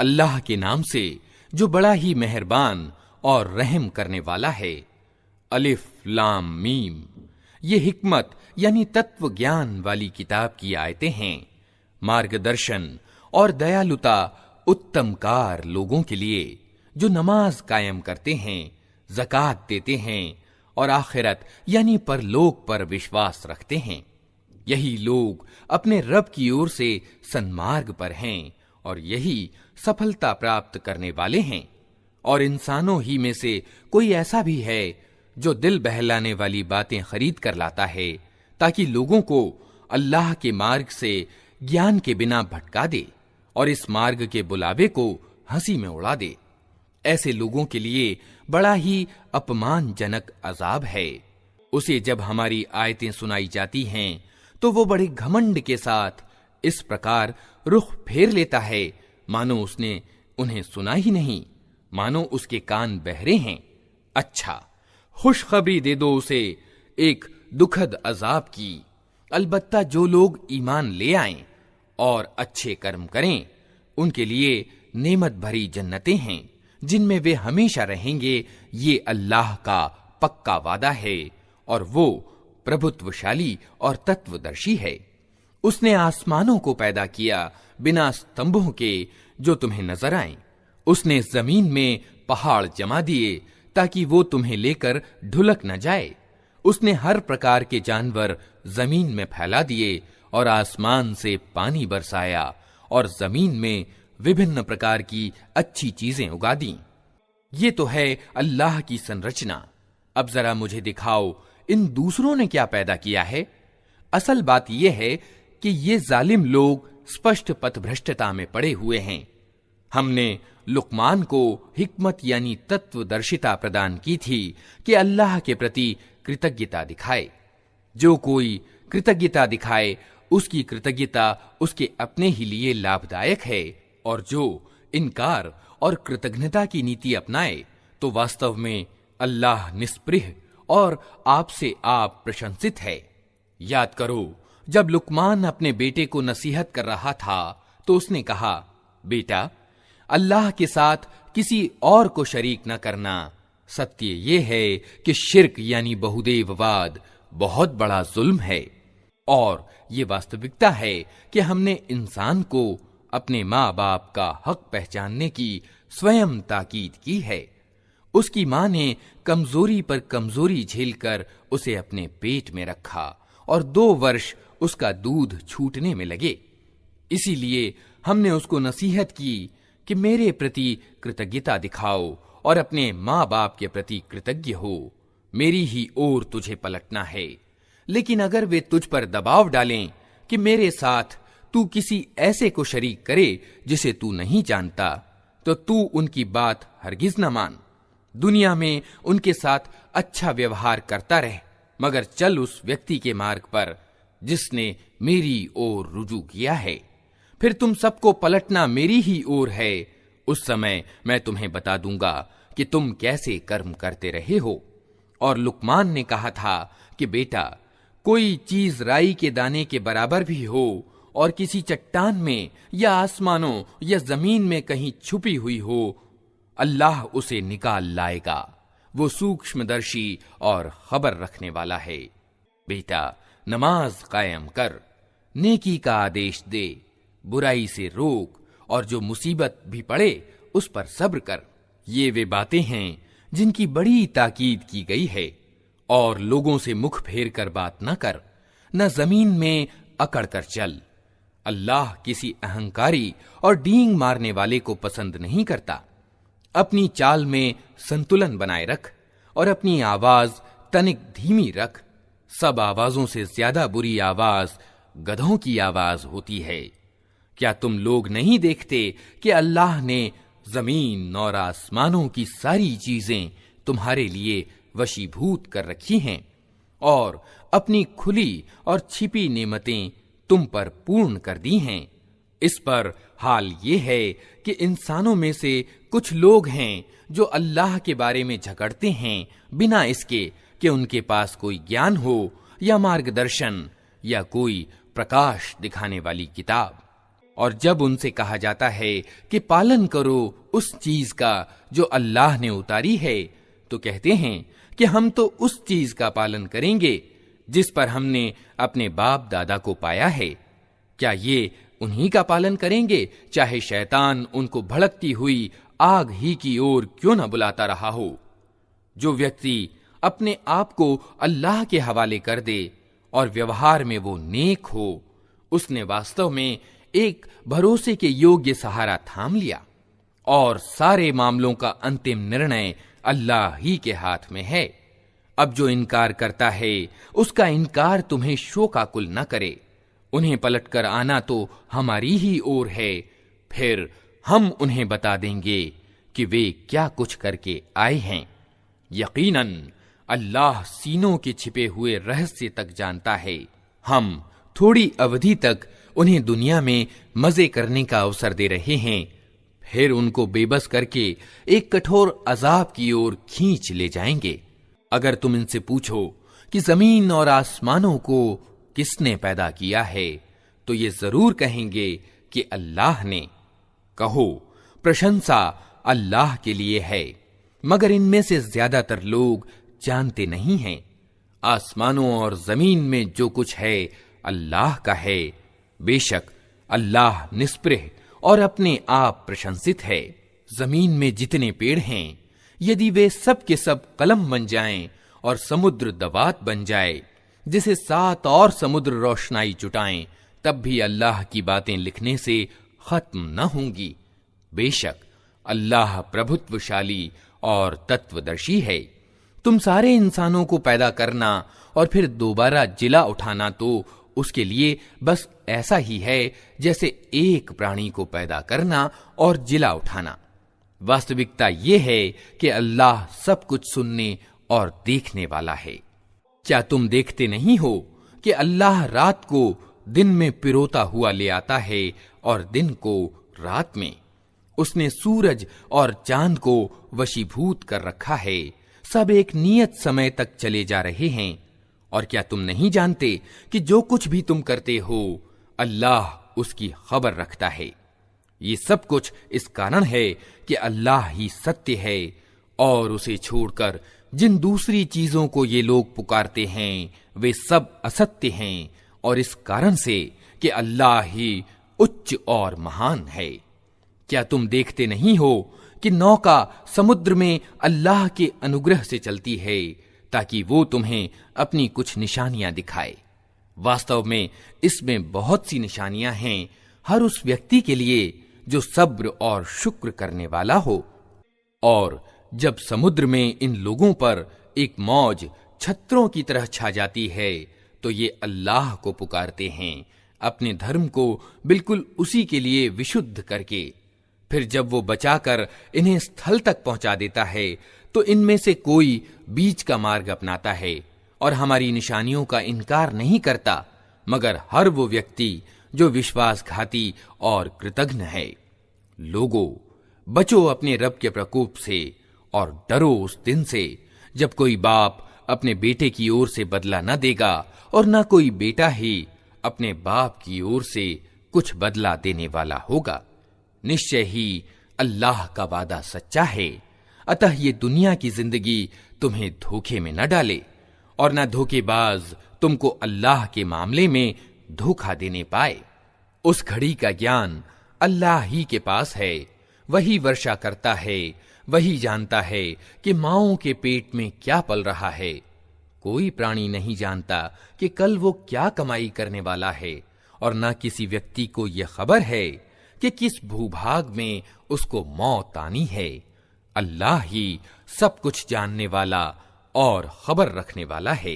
अल्लाह के नाम से जो बड़ा ही मेहरबान और रहम करने वाला है। अलिफ लाम मीम, ये हिकमत यानी तत्व ज्ञान वाली किताब की आयतें हैं। मार्गदर्शन और दयालुता उत्तमकार लोगों के लिए जो नमाज कायम करते हैं, ज़कात देते हैं और आखिरत यानी परलोक पर विश्वास रखते हैं। यही लोग अपने रब की ओर से सन्मार्ग पर हैं और यही सफलता प्राप्त करने वाले हैं। और इंसानों ही में से कोई ऐसा भी है जो दिल बहलाने वाली बातें खरीद कर लाता है ताकि लोगों को अल्लाह के मार्ग से ज्ञान के बिना भटका दे और इस मार्ग के बुलावे को हंसी में उड़ा दे। ऐसे लोगों के लिए बड़ा ही अपमानजनक अजाब है। उसे जब हमारी आयतें सुनाई जाती हैं तो वो बड़े घमंड के साथ इस प्रकार रुख फेर लेता है मानो उसने उन्हें सुना ही नहीं, मानो उसके कान बहरे हैं। अच्छा, खुशखबरी दे दो उसे एक दुखद अजाब की। अलबत्ता जो लोग ईमान ले आएं और अच्छे कर्म करें उनके लिए नेमत भरी जन्नतें हैं जिनमें वे हमेशा रहेंगे। ये अल्लाह का पक्का वादा है और वो प्रभुत्वशाली और तत्वदर्शी है। उसने आसमानों को पैदा किया बिना स्तंभों के जो तुम्हें नजर आएं। उसने जमीन में पहाड़ जमा दिए ताकि वो तुम्हें लेकर ढुलक न जाए। उसने हर प्रकार के जानवर जमीन में फैला दिए और आसमान से पानी बरसाया और जमीन में विभिन्न प्रकार की अच्छी चीजें उगा दी। ये तो है अल्लाह की संरचना। अब जरा मुझे दिखाओ इन दूसरों ने क्या पैदा किया है। असल बात यह है कि ये जालिम लोग स्पष्ट पथभ्रष्टता में पड़े हुए हैं। हमने लुकमान को हिकमत यानी तत्वदर्शिता प्रदान की थी कि अल्लाह के प्रति कृतज्ञता दिखाए। जो कोई कृतज्ञता दिखाए उसकी कृतज्ञता उसके अपने ही लिए लाभदायक है और जो इनकार और कृतज्ञता की नीति अपनाए तो वास्तव में अल्लाह निस्पृह और आपसे आप प्रशंसित है। याद करो जब लुकमान अपने बेटे को नसीहत कर रहा था तो उसने कहा, बेटा अल्लाह के साथ किसी और को शरीक न करना। सत्य ये है कि शिर्क यानी बहुदेववाद बहुत बड़ा जुल्म है और ये वास्तविकता है कि हमने इंसान को अपने माँ बाप का हक पहचानने की स्वयं ताकीद की है। उसकी माँ ने कमजोरी पर कमजोरी झेलकर उसे अपने पेट में रखा और 2 वर्ष उसका दूध छूटने में लगे। इसीलिए हमने उसको नसीहत की कि मेरे प्रति कृतज्ञता दिखाओ और अपने माँ बाप के प्रति कृतज्ञ हो। मेरी ही ओर तुझे पलटना है। लेकिन अगर वे तुझ पर दबाव डालें कि मेरे साथ तू किसी ऐसे को शरीक करे जिसे तू नहीं जानता, तो तू उनकी बात हरगिज न मान। दुनिया में उनके साथ अच्छा व्यवहार करता रह, मगर चल उस व्यक्ति के मार्ग पर जिसने मेरी ओर रुजू किया है। फिर तुम सबको पलटना मेरी ही ओर है। उस समय मैं तुम्हें बता दूंगा कि तुम कैसे कर्म करते रहे हो। और लुकमान ने कहा था कि बेटा, कोई चीज राई के दाने के बराबर भी हो और किसी चट्टान में या आसमानों या जमीन में कहीं छुपी हुई हो, अल्लाह उसे निकाल लाएगा। वो सूक्ष्मदर्शी और खबर रखने वाला है। बेटा, नमाज कायम कर, नेकी का आदेश दे, बुराई से रोक और जो मुसीबत भी पड़े उस पर सब्र कर। ये वे बातें हैं जिनकी बड़ी ताकीद की गई है। और लोगों से मुख फेर कर बात न कर, न जमीन में अकड़ कर चल। अल्लाह किसी अहंकारी और डींग मारने वाले को पसंद नहीं करता। अपनी चाल में संतुलन बनाए रख और अपनी आवाज तनिक धीमी रख। सब आवाजों से ज्यादा बुरी आवाज गधों की आवाज होती है। क्या तुम लोग नहीं देखते कि अल्लाह ने जमीन और आसमानों की सारी चीजें तुम्हारे लिए वशीभूत कर रखी हैं और अपनी खुली और छिपी नेमतें तुम पर पूर्ण कर दी हैं। इस पर हाल ये है कि इंसानों में से कुछ लोग हैं जो अल्लाह के बारे में झगड़ते हैं बिना इसके कि उनके पास कोई ज्ञान हो या मार्गदर्शन या कोई प्रकाश दिखाने वाली किताब। और जब उनसे कहा जाता है कि पालन करो उस चीज का जो अल्लाह ने उतारी है, तो कहते हैं कि हम तो उस चीज का पालन करेंगे जिस पर हमने अपने बाप दादा को पाया है। क्या ये उन्हीं का पालन करेंगे, चाहे शैतान उनको भड़कती हुई आग ही की ओर क्यों न बुलाता रहा हो। जो व्यक्ति अपने आप को अल्लाह के हवाले कर दे और व्यवहार में वो नेक हो, उसने वास्तव में एक भरोसे के योग्य सहारा थाम लिया और सारे मामलों का अंतिम निर्णय अल्लाह ही के हाथ में है। अब जो इनकार करता है उसका इनकार तुम्हें शोकाकुल न करे। उन्हें पलटकर आना तो हमारी ही ओर है, फिर हम उन्हें बता देंगे कि वे क्या कुछ करके आए हैं। यकीनन अल्लाह सीनों के छिपे हुए रहस्य तक जानता है। हम थोड़ी अवधि तक उन्हें दुनिया में मजे करने का अवसर दे रहे हैं, फिर उनको बेबस करके एक कठोर अजाब की ओर खींच ले जाएंगे। अगर तुम इनसे पूछो कि जमीन और आसमानों को किसने पैदा किया है, तो ये जरूर कहेंगे कि अल्लाह ने। कहो, प्रशंसा अल्लाह के लिए है, मगर इनमें से ज्यादातर लोग जानते नहीं हैं। आसमानों और जमीन में जो कुछ है अल्लाह का है। बेशक अल्लाह निस्पृह और अपने आप प्रशंसित है। जमीन में जितने पेड़ हैं, यदि वे सब के सब कलम बन जाएं और समुद्र दवात बन जाए जिसे 7 और समुद्र रोशनाई जुटाएं, तब भी अल्लाह की बातें लिखने से खत्म न होंगी। बेशक अल्लाह प्रभुत्वशाली और तत्वदर्शी है। तुम सारे इंसानों को पैदा करना और फिर दोबारा जिला उठाना तो उसके लिए बस ऐसा ही है जैसे एक प्राणी को पैदा करना और जिला उठाना। वास्तविकता यह है कि अल्लाह सब कुछ सुनने और देखने वाला है। क्या तुम देखते नहीं हो कि अल्लाह रात को दिन में पिरोता हुआ ले आता है और दिन को रात में? उसने सूरज और चांद को वशीभूत कर रखा है। सब एक नियत समय तक चले जा रहे हैं। और क्या तुम नहीं जानते कि जो कुछ भी तुम करते हो अल्लाह उसकी खबर रखता है। ये सब कुछ इस कारण है कि अल्लाह ही सत्य है और उसे छोड़कर जिन दूसरी चीजों को ये लोग पुकारते हैं वे सब असत्य हैं, और इस कारण से कि अल्लाह ही उच्च और महान है। क्या तुम देखते नहीं हो कि नौका समुद्र में अल्लाह के अनुग्रह से चलती है ताकि वो तुम्हें अपनी कुछ निशानियां दिखाए। वास्तव में इसमें बहुत सी निशानियां हैं हर उस व्यक्ति के लिए जो सब्र और शुक्र करने वाला हो। और जब समुद्र में इन लोगों पर एक मौज छत्रों की तरह छा जाती है तो ये अल्लाह को पुकारते हैं अपने धर्म को बिल्कुल उसी के लिए विशुद्ध करके। फिर जब वो बचाकर इन्हें स्थल तक पहुंचा देता है तो इनमें से कोई बीच का मार्ग अपनाता है और हमारी निशानियों का इनकार नहीं करता, मगर हर वो व्यक्ति जो विश्वासघाती और कृतघ्न है। लोगों, बचो अपने रब के प्रकोप से और डरो उस दिन से जब कोई बाप अपने बेटे की ओर से बदला न देगा और न कोई बेटा ही अपने बाप की ओर से कुछ बदला देने वाला होगा। निश्चय ही अल्लाह का वादा सच्चा है। अतः ये दुनिया की जिंदगी तुम्हें धोखे में न डाले और न धोखेबाज तुमको अल्लाह के मामले में धोखा देने पाए। उस घड़ी का ज्ञान अल्लाह ही के पास है। वही वर्षा करता है, वही जानता है कि माओं के पेट में क्या पल रहा है। कोई प्राणी नहीं जानता कि कल वो क्या कमाई करने वाला है, और न किसी व्यक्ति को यह खबर है कि किस भूभाग में उसको मौत आनी है। अल्लाह ही सब कुछ जानने वाला और खबर रखने वाला है।